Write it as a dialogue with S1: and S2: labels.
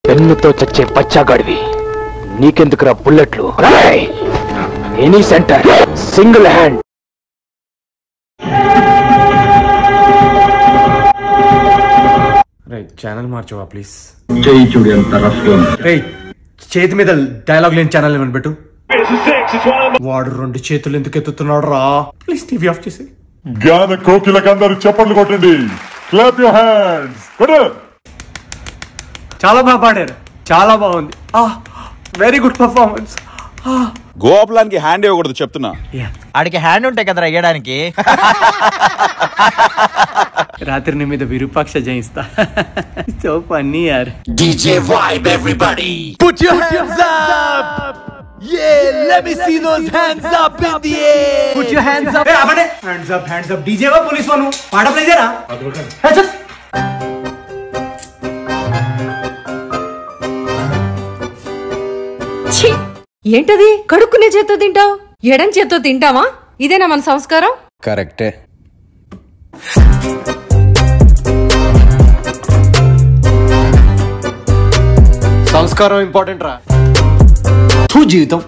S1: పెన్నుతో చచ్చే పచ్చాగాడివి, నీకెందుకురా బుల్లెట్లు? Any center single hand.
S2: Channel మార్చవా ప్లీజ్? చేతి మీద డైలాగ్ లేని ఛానల్ ఏమని పెట్టు. వాడు 2 చేతులు ఎందుకు ఎత్తుతున్నాడు రా? ప్లీజ్ టీవీ ఆఫ్ చేసి.
S3: జ్ఞాన కోకిలకు అందరూ చప్పట్లు కొట్టండి. Clap your hands.
S2: చాలా బాగా పాడారు, చాలా బాగుంది. Very good performance.
S4: గోపాలానికి హ్యాండ్ ఇవ్వకూడదు చెప్తున్నా.
S5: ఆడికి హ్యాండ్ ఉంటాయి కదరా ఇయ్యడానికి.
S2: రాత్రి నీ మీద విరూపాక్ష జయిస్తా. సో ఫన్నీ యార్.
S6: DJ vibe everybody. Put your hands up. Yeah, let me see those hands up in the air.
S2: Put your hands up. Hey, abane hands up, hands up. DJ wa police wanu. Paada play jara. Hey, chal.
S7: ఛీ, ఏంటది? కడుక్కునే చేత్తో తింటావు, ఎడం చేత్తో తింటావా? ఇదేనా మన సంస్కారం?
S6: కరెక్టే.
S8: సంస్కారం ఇంపార్టెంట్ రా. జీవితం